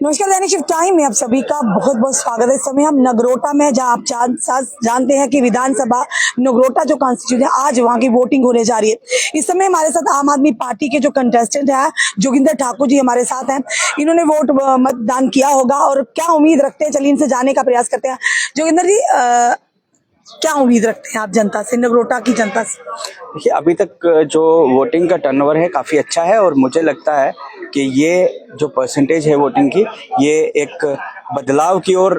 नमस्कार दैनिक shift time में आप सभी का बहुत बहुत स्वागत है। इस समय हम नगरोटा में, जहां आप जानते हैं कि विधानसभा नगरोटा जो कॉन्स्टिट्यूशन है, आज वहां की वोटिंग होने जा रही है। इस समय हमारे साथ आम आदमी पार्टी के जो कंटेस्टेंट है जोगिंदर ठाकुर जी हमारे साथ हैं। इन्होंने मतदान किया होगा और क्या उम्मीद रखते हैं, चलिए इनसे जानने का प्रयास करते हैं। जोगिंदर जी, क्या उम्मीद रखते हैं आप जनता से, नगरोटा की जनता से? देखिए, अभी तक जो वोटिंग का टर्नओवर है काफ़ी अच्छा है और मुझे लगता है कि ये जो परसेंटेज है वोटिंग की, ये एक बदलाव की ओर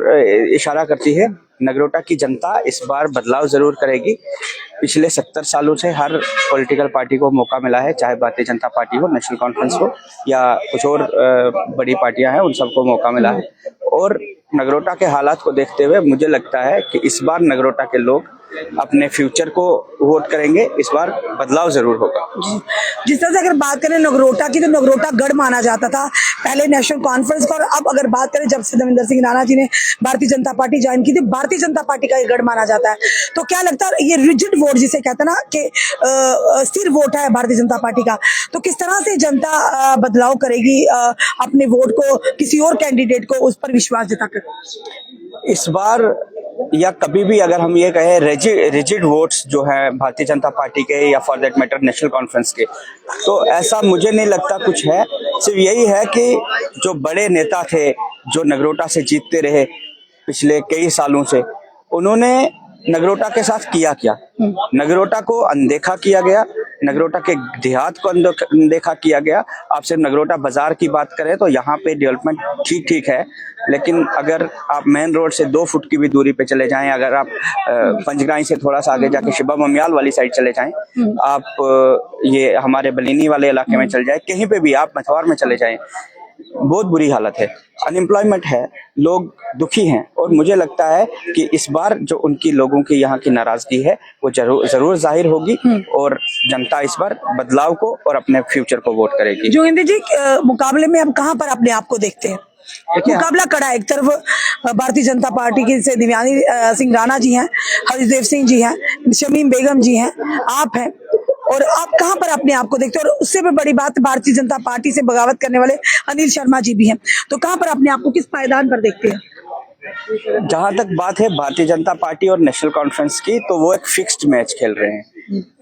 इशारा करती है। नगरोटा की जनता इस बार बदलाव ज़रूर करेगी। पिछले 70 सालों से हर पॉलिटिकल पार्टी को मौका मिला है, चाहे भारतीय जनता पार्टी हो, नेशनल कॉन्फ्रेंस हो या कुछ और बड़ी पार्टियां हैं, उन सबको मौका मिला है। और नगरोटा के हालात को देखते हुए मुझे लगता है कि इस बार नगरोटा के लोग अपने फ्यूचर को वोट करेंगे। इस बार बदलाव जरूर होगा। जिस तरह से अगर बात करें नगरोटा की, तो नगरोटा गढ़ माना जाता था पहले नेशनल कॉन्फ्रेंस का, और अब अगर बात करें जब से दविंदर सिंह राणा जी ने भारतीय जनता पार्टी ज्वाइन की थी, भारतीय जनता पार्टी का ये गढ़ माना जाता है। तो क्या लगता है ये रिजिड वोट जिसे कहते हैं ना कि स्थिर वोट है भारतीय जनता पार्टी का, तो किस तरह से जनता बदलाव करेगी अपने वोट को किसी और कैंडिडेट को उस पर विश्वास जताकर? इस बार या कभी भी अगर हम ये कहें रिजिड वोट्स जो है भारतीय जनता पार्टी के या for that matter national conference के, तो ऐसा मुझे नहीं लगता कुछ है। सिर्फ यही है कि जो बड़े नेता थे जो नगरोटा से जीतते रहे पिछले कई सालों से, उन्होंने नगरोटा के साथ किया क्या? नगरोटा को अनदेखा किया गया, नगरोटा के देहात को अनदेखा किया गया। आप सिर्फ नगरोटा बाजार की बात करें तो यहाँ पे डेवलपमेंट ठीक है, लेकिन अगर आप मेन रोड से 2 फुट की भी दूरी पे चले जाएं, अगर आप पंचग्राई से थोड़ा सा आगे जाके शिबा ममियाल वाली साइड चले जाएं, आप ये हमारे बलीनी वाले इलाके में चले जाएं, कहीं पे भी आप मथवार में चले जाएं, बहुत बुरी हालत है, अनएम्प्लॉयमेंट है, लोग दुखी हैं। और मुझे लगता है कि इस बार जो उनकी लोगों की यहाँ की नाराजगी है वो जरूर जाहिर होगी और जनता इस बार बदलाव को और अपने फ्यूचर को वोट करेगी। जोगिंदर जी, मुकाबले में अब कहाँ पर अपने आप को देखते हैं? मुकाबला कड़ा है, एक तरफ भारतीय जनता पार्टी की से दिव्यांग सिंह राणा जी हैं, हरीशदेव सिंह जी हैं, शमीम बेगम जी हैं, आप हैं, और आप कहां पर अपने आप को देखते हैं? और उससे भी बड़ी बात, भारतीय जनता पार्टी से बगावत करने वाले अनिल शर्मा जी भी हैं, तो कहां पर अपने आप को किस पायदान पर देखते हैं? जहां तक बात है भारतीय जनता पार्टी और नेशनल कॉन्फ्रेंस की, तो वो एक फिक्स्ड मैच खेल रहे हैं।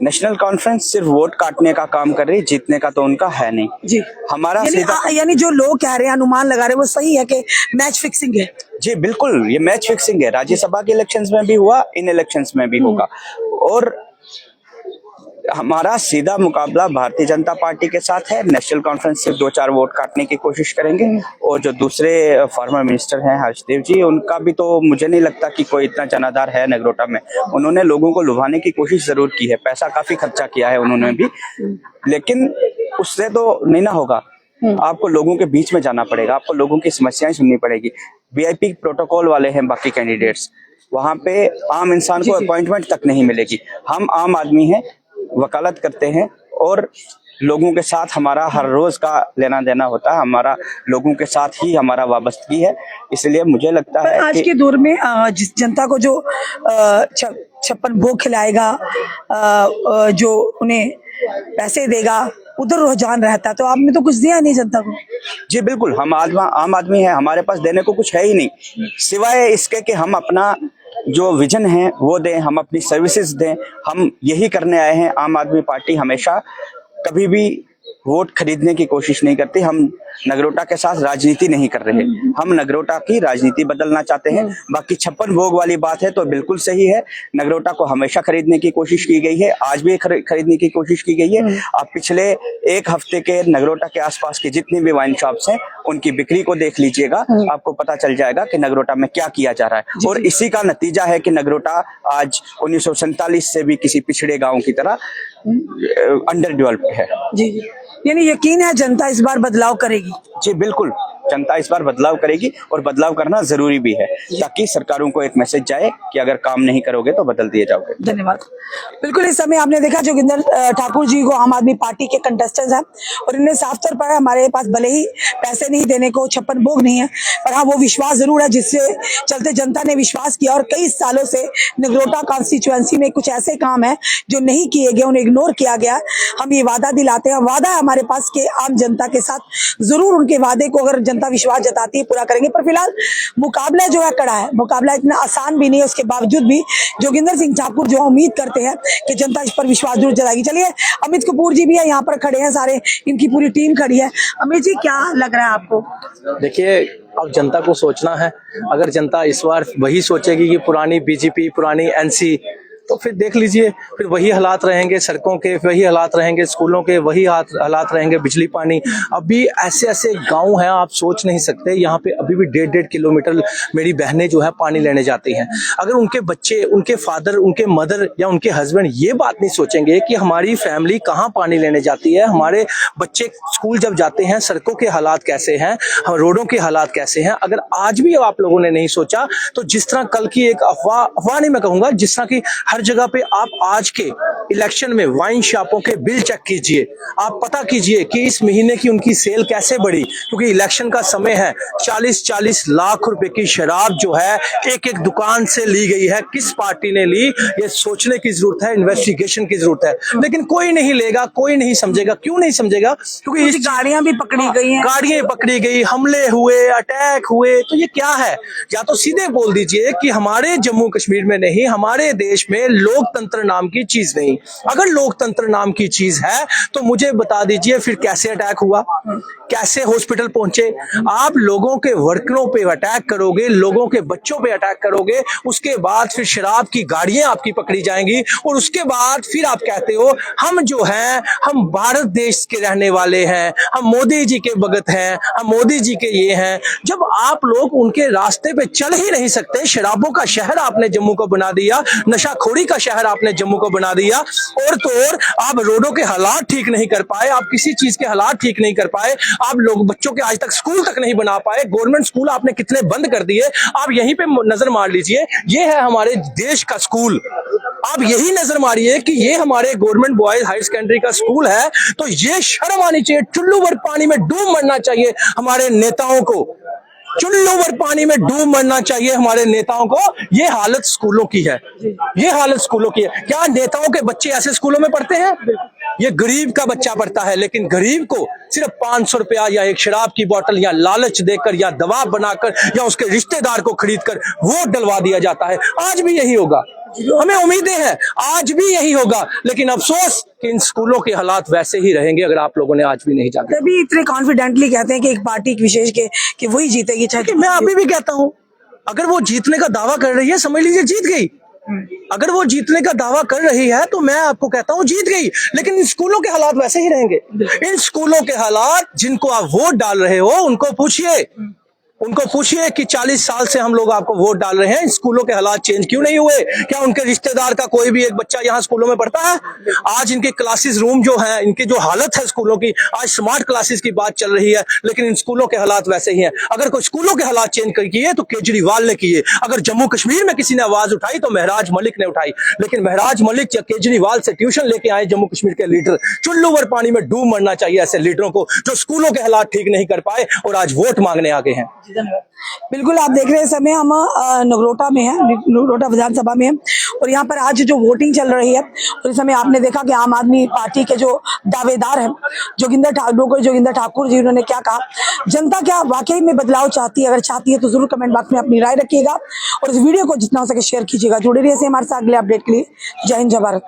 नेशनल कॉन्फ्रेंस सिर्फ वोट काटने का काम कर रही, जीतने का तो उनका है नहीं जी। हमारा यानी जो लोग कह रहे हैं, अनुमान लगा रहे हैं, वो सही है कि मैच फिक्सिंग है? जी बिल्कुल, ये मैच फिक्सिंग है। राज्यसभा के इलेक्शंस में भी हुआ, इन इलेक्शंस में भी होगा। और हमारा सीधा मुकाबला भारतीय जनता पार्टी के साथ है। नेशनल कॉन्फ्रेंस से 2-4 वोट काटने की कोशिश करेंगे। और जो दूसरे फॉर्मर मिनिस्टर हैं हर्षदेव जी, उनका भी तो मुझे नहीं लगता कि कोई इतना जनाधार है नगरोटा में। उन्होंने लोगों को लुभाने की कोशिश जरूर की है, पैसा काफी खर्चा किया है उन्होंने भी, लेकिन उससे तो नहीं ना होगा। आपको लोगों के बीच में जाना पड़ेगा, आपको लोगों की समस्याएं सुननी पड़ेगी। VIP प्रोटोकॉल वाले हैं बाकी कैंडिडेट्स, वहां पे आम इंसान को अपॉइंटमेंट तक नहीं मिलेगी। हम आम आदमी हैं, वकालत करते हैं और लोगों के साथ हमारा हर रोज का लेना देना होता है, हमारा लोगों के साथ ही हमारा वाबस्तगी है। इसलिए मुझे लगता है आज के दौर में जिस जनता को जो 56 भोग खिलाएगा, जो उन्हें पैसे देगा, उधर रुझान रहता है, तो आपने तो कुछ दिया नहीं जनता को। जी बिल्कुल, हम आम आदमी हैं, हमारे पास देने को कुछ है ही नहीं, सिवाय इसके कि हम अपना जो विजन है वो दें, हम अपनी सर्विसेज दें। हम यही करने आए हैं। आम आदमी पार्टी हमेशा कभी भी वोट खरीदने की कोशिश नहीं करती। हम नगरोटा के साथ राजनीति नहीं कर रहे, हम नगरोटा की राजनीति बदलना चाहते हैं। बाकी 56 भोग वाली बात है तो बिल्कुल सही है, नगरोटा को हमेशा खरीदने की कोशिश की गई है, आज भी खरीदने की कोशिश की गई है। आप पिछले 1 हफ्ते के नगरोटा के आसपास की जितनी भी वाइन शॉप्स हैं उनकी बिक्री को देख लीजिएगा, आपको पता चल जाएगा कि नगरोटा में क्या किया जा रहा है। और इसी का नतीजा है कि नगरोटा आज 1947 से भी किसी पिछड़े गाँव की तरह अंडर डेवलप्ड है। जी, यानी यकीन है जनता इस बार बदलाव करेगी? जी बिल्कुल, जनता इस बार बदलाव करेगी और बदलाव करना जरूरी भी है, ताकि सरकारों को एक मैसेज जाए कि अगर काम नहीं करोगे तो बदल दिए जाओगे। धन्यवाद। बिल्कुल, इस समय आपने देखा जोगिंदर ठाकुर जी को, आम आदमी पार्टी के कंटेस्टेंट्स हैं, और इन्हें साफ तौर पर हमारे पास भले ही पैसे नहीं देने को 56 भोग नहीं है, पर हाँ वो विश्वास जरूर है जिससे चलते जनता ने विश्वास किया। और कई सालों से नगरोटा कॉन्स्टिट्यूएंसी में कुछ ऐसे काम है जो नहीं किए गए, उन्हें इग्नोर किया गया। हम ये वादा दिलाते हैं, वादा है हमारे पास के आम जनता के साथ, जरूर उनके वादे को अगर जनता विश्वास जताती है पूरा करेंगे। पर फिलहाल मुकाबला जो है कड़ा है, मुकाबला इतना आसान भी नहीं है, उसके बावजूद भी जोगिंदर सिंह ठाकुर जो उम्मीद करते हैं कि जनता इस पर विश्वास जरूर जताएगी। चलिए अमित कपूर जी भी है यहाँ पर खड़े हैं, सारे इनकी पूरी टीम खड़ी है। अमित जी क्या लग रहा है आपको? देखिए, अब जनता को सोचना है। अगर जनता इस बार वही सोचेगी कि पुरानी बीजेपी, पुरानी एनसी, तो फिर देख लीजिए, फिर वही हालात रहेंगे, सड़कों के वही हालात रहेंगे, स्कूलों के वही हालात रहेंगे, बिजली पानी। अभी ऐसे ऐसे गांव हैं, आप सोच नहीं सकते, यहाँ पे अभी भी 1.5 किलोमीटर मेरी बहनें जो है पानी लेने जाती हैं। अगर उनके बच्चे, उनके फादर, उनके मदर या उनके हस्बैंड ये बात नहीं सोचेंगे कि हमारी फैमिली कहाँ पानी लेने जाती है, हमारे बच्चे स्कूल जब जाते हैं सड़कों के हालात कैसे हैं, रोडों के हालात कैसे हैं, अगर आज भी आप लोगों ने नहीं सोचा, तो जिस तरह कल की एक अफवाह नहीं मैं कहूंगा, जिस तरह की हर जगह पे आप आज के इलेक्शन में वाइन शॉपों के बिल चेक कीजिए, आप पता कीजिए कि इस महीने की उनकी सेल कैसे बढ़ी, क्योंकि इलेक्शन का समय है। 40-40 लाख रुपए की शराब जो है एक एक दुकान से ली गई है। किस पार्टी ने ली, ये सोचने की जरूरत है, इन्वेस्टिगेशन की जरूरत है। लेकिन कोई नहीं लेगा, कोई नहीं समझेगा। क्यों नहीं समझेगा? क्योंकि इस गाड़ियां भी पकड़ी गई हैं, गाड़ियां पकड़ी गई, हमले हुए, अटैक हुए, तो ये क्या है? या तो सीधे बोल दीजिए कि हमारे जम्मू कश्मीर में नहीं, हमारे देश में लोकतंत्र नाम की चीज नहीं। अगर लोकतंत्र नाम की चीज है तो मुझे बता दीजिए फिर कैसे अटैक हुआ, कैसे हॉस्पिटल पहुंचे? आप लोगों के वर्करों पे अटैक करोगे, लोगों के बच्चों पे अटैक करोगे, उसके बाद फिर शराब की गाड़ियां आपकी पकड़ी जाएंगी, और उसके बाद फिर आप कहते हो हम जो हैं, हम भारत देश के रहने वाले हैं, हम मोदी जी के भगत हैं, हम मोदी जी के ये हैं। जब आप लोग उनके रास्ते पे चल ही नहीं सकते, शराबों का शहर आपने जम्मू को बना दिया, नशाखोरी का शहर आपने जम्मू को बना दिया, और तो और आप रोडों के हालात ठीक नहीं कर पाए, आप किसी चीज के हालात ठीक नहीं कर पाए, आप लोग बच्चों के आज तक स्कूल तक नहीं बना पाए, गवर्नमेंट स्कूल आपने कितने बंद कर दिए। आप यहीं पे नजर मार लीजिए, ये है हमारे देश का स्कूल। आप यही नजर मारिए कि ये हमारे गवर्नमेंट बॉयज हायर सेकेंडरी का स्कूल है, तो ये शर्म आनी चाहिए, चुल्लू भर पानी में डूब मरना चाहिए हमारे नेताओं को, चुल्लू भर पानी में डूब मरना चाहिए हमारे नेताओं को। ये हालत स्कूलों की है, ये हालत स्कूलों की है। क्या नेताओं के बच्चे ऐसे स्कूलों में पढ़ते हैं? ये गरीब का बच्चा पढ़ता है, लेकिन गरीब को सिर्फ 500 रुपया या एक शराब की बोतल या लालच देकर या दबाव बनाकर या उसके रिश्तेदार को खरीदकर वोट डलवा दिया जाता है। आज भी यही होगा, हमें उम्मीदें हैं आज भी यही होगा, लेकिन अफसोस कि इन स्कूलों के हालात वैसे ही रहेंगे अगर आप लोगों ने आज भी नहीं जागा। तभी इतने कॉन्फिडेंटली कहते हैं कि एक पार्टी विशेष के कि वही जीतेगी, चाहे मैं अभी भी कहता हूं, अगर वो जीतने का दावा कर रही है, समझ लीजिए जीत गई। अगर वो जीतने का दावा कर रही है तो मैं आपको कहता हूं जीत गई, लेकिन इन स्कूलों के हालात वैसे ही रहेंगे। इन स्कूलों के हालात, जिनको आप वोट डाल रहे हो उनको पूछिए, उनको पूछिए कि 40 साल से हम लोग आपको वोट डाल रहे हैं, स्कूलों के हालात चेंज क्यों नहीं हुए? क्या उनके रिश्तेदार का कोई भी एक बच्चा यहाँ स्कूलों में पढ़ता है? आज इनके क्लासेस रूम जो है, इनकी जो हालत है स्कूलों की, आज स्मार्ट क्लासेस की बात चल रही है, लेकिन इन स्कूलों के हालात वैसे ही हैं। अगर कोई स्कूलों के हालात चेंज किए तो केजरीवाल ने किए, अगर जम्मू कश्मीर में किसी ने आवाज उठाई तो महराज मलिक ने उठाई, लेकिन महराज मलिक या केजरीवाल से ट्यूशन लेके आए जम्मू कश्मीर के लीडर। चुल्लू भर पानी में डूब मरना चाहिए ऐसे लीडरों को जो स्कूलों के हालात ठीक नहीं कर पाए और आज वोट मांगने आ गए हैं। बिल्कुल, आप देख रहे हैं इस समय हम नगरोटा में हैं, नगरोटा विधानसभा में हैं, और यहाँ पर आज जो वोटिंग चल रही है, और इस समय आपने देखा कि आम आदमी पार्टी के जो दावेदार हैं जोगिंदर ठाकुर जी, उन्होंने क्या कहा, जनता क्या वाकई में बदलाव चाहती है? अगर चाहती है तो जरूर कमेंट बॉक्स में अपनी राय रखिएगा और इस वीडियो को जितना हो सके शेयर कीजिएगा। जुड़े रहिए हमारे साथ अगले अपडेट के लिए। जय हिंद, जय भारत।